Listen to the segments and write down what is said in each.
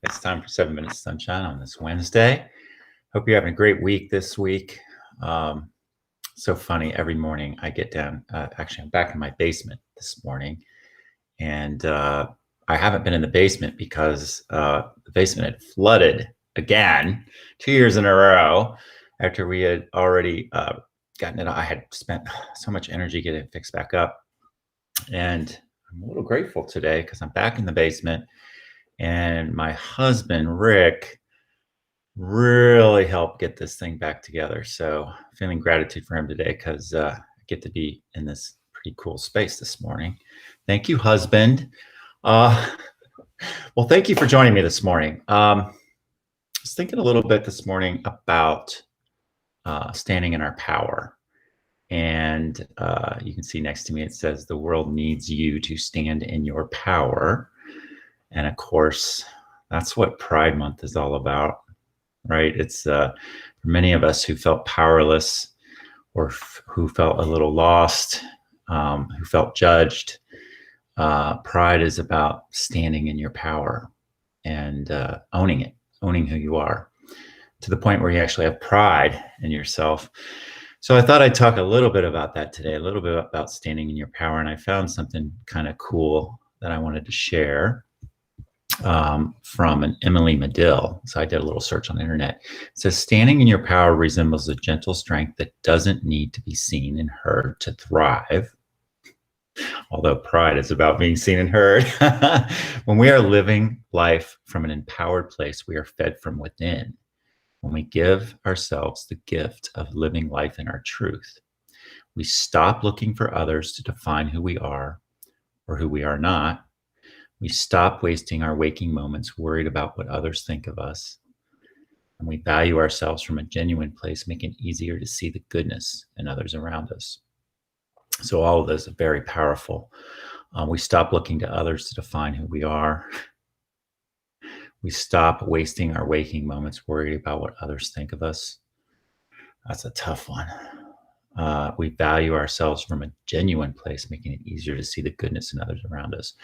It's time for 7 Minutes Sunshine on this Wednesday. Hope you're having a great week this week. Um, so funny. Every morning I get down. Actually, I'm back in my basement this morning, and I haven't been in the basement because the basement had flooded again 2 years in a row after we had already gotten it. I had spent so much energy getting it fixed back up, and I'm a little grateful today because I'm back in the basement. And my husband, Rick, really helped get this thing back together. So feeling gratitude for him today because I get to be in this pretty cool space this morning. Thank you, husband. Uh, well, thank you for joining me this morning. I was thinking a little bit this morning about standing in our power. And you can see next to me, it says, the world needs you to stand in your power. And of course, that's what Pride Month is all about, right? It's for many of us who felt powerless or who felt a little lost, who felt judged. Pride is about standing in your power and owning it, owning who you are, to the point where you actually have pride in yourself. So I thought I'd talk a little bit about that today, a little bit about standing in your power. And I found something kind of cool that I wanted to share from an Emily Medill. So I did a little search on the internet. It says, standing in your power resembles a gentle strength that doesn't need to be seen and heard to thrive. Although pride is about being seen and heard. When we are living life from an empowered place, we are fed from within. When we give ourselves the gift of living life in our truth, we stop looking for others to define who we are or who we are not. We stop wasting our waking moments worried about what others think of us. And we value ourselves from a genuine place, making it easier to see the goodness in others around us. So all of this is very powerful. We stop looking to others to define who we are. We stop wasting our waking moments worried about what others think of us. That's a tough one. We value ourselves from a genuine place, making it easier to see the goodness in others around us.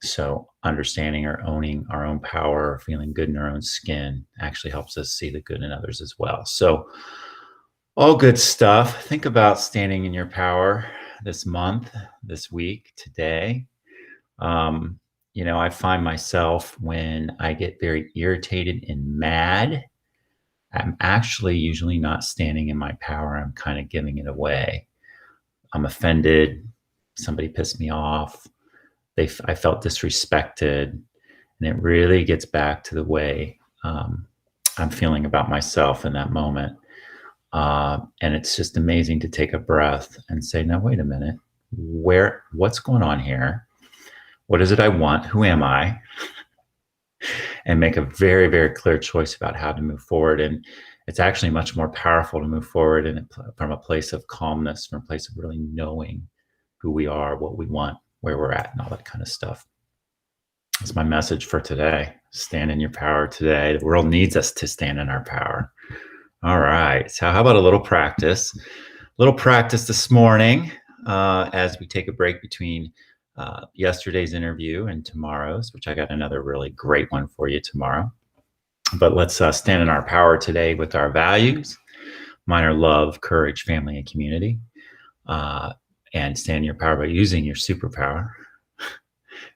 So understanding or owning our own power, or feeling good in our own skin actually helps us see the good in others as well. So all good stuff. Think about standing in your power this month, this week, today. I find myself when I get very irritated and mad, I'm actually usually not standing in my power. I'm kind of giving it away. I'm offended. Somebody pissed me off. I felt disrespected. And it really gets back to the way I'm feeling about myself in that moment. And it's just amazing to take a breath and say, no, wait a minute. What's going on here? What is it I want? Who am I? And make a very, very clear choice about how to move forward. And it's actually much more powerful to move forward from a place of calmness, from a place of really knowing who we are, what we want, where we're at, and all that kind of stuff. That's my message for today. Stand in your power today. The world needs us to stand in our power. All right. So how about a little practice? This morning as we take a break between yesterday's interview and tomorrow's, which I got another really great one for you tomorrow. But let's stand in our power today with our values. Mine are love, courage, family, and community. And stand in your power by using your superpower.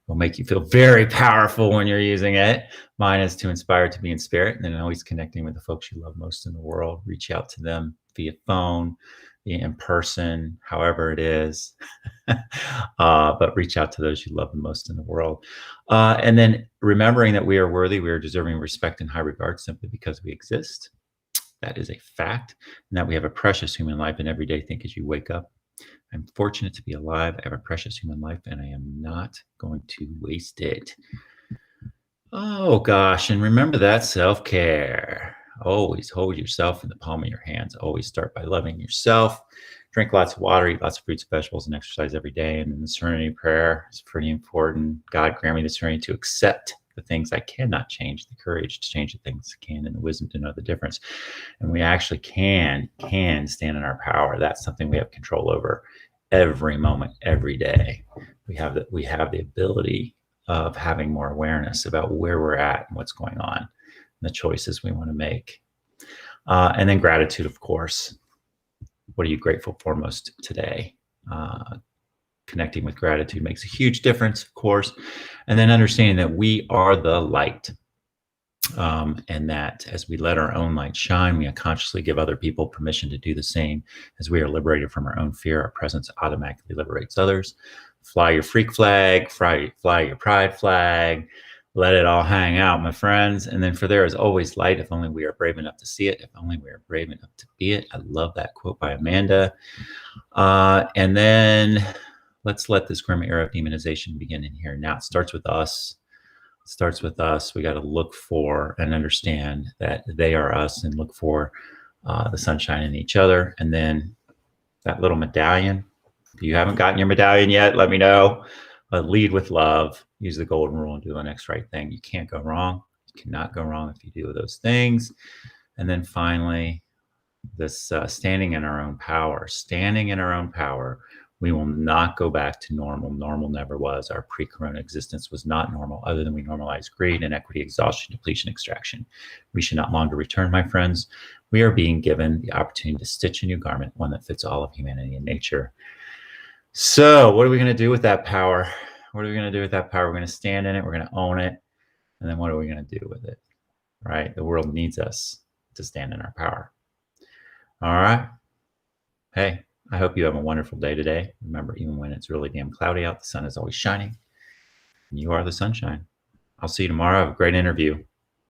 Will make you feel very powerful when you're using it. Mine is to inspire to be in spirit, and then always connecting with the folks you love most in the world. Reach out to them via phone, via in person, however it is. But reach out to those you love the most in the world. And then remembering that we are worthy, we are deserving of respect and high regard simply because we exist. That is a fact. And that we have a precious human life, and every day think as you wake up, I'm fortunate to be alive. I have a precious human life, and I am not going to waste it. Oh, gosh. And remember that self-care. Always hold yourself in the palm of your hands. Always start by loving yourself. Drink lots of water, eat lots of fruits, vegetables, and exercise every day. And then the serenity prayer is pretty important. God, grant me the serenity to accept the things I cannot change, the courage to change the things I can, and the wisdom to know the difference. And we actually can stand in our power. That's something we have control over every moment, every day. We have the ability of having more awareness about where we're at and what's going on and the choices we want to make. And then gratitude, of course. What are you grateful for most today? Connecting with gratitude makes a huge difference, of course. And then understanding that we are the light. And that as we let our own light shine, we unconsciously give other people permission to do the same. As we are liberated from our own fear, our presence automatically liberates others. Fly your freak flag, fly your pride flag, let it all hang out, my friends. And then for there is always light if only we are brave enough to see it, if only we are brave enough to be it. I love that quote by Amanda. And then let's let this grim era of demonization begin in here. Now it starts with us. Starts with us. We got to look for and understand that they are us and look for the sunshine in each other. And then that little medallion. If you haven't gotten your medallion yet, let me know. Lead with love. Use the golden rule and do the next right thing. You can't go wrong. You cannot go wrong if you do those things. And then finally, this standing in our own power. Standing in our own power. We will not go back to normal. Normal never was. Our pre-corona existence was not normal, other than we normalized greed, inequity, exhaustion, depletion, extraction. We should not longer return, my friends. We are being given the opportunity to stitch a new garment, one that fits all of humanity and nature. So what are we going to do with that power? What are we going to do with that power? We're going to stand in it. We're going to own it. And then what are we going to do with it? Right? The world needs us to stand in our power. All right. Hey, I hope you have a wonderful day today. Remember, even when it's really damn cloudy out, the sun is always shining. And you are the sunshine. I'll see you tomorrow. Have a great interview.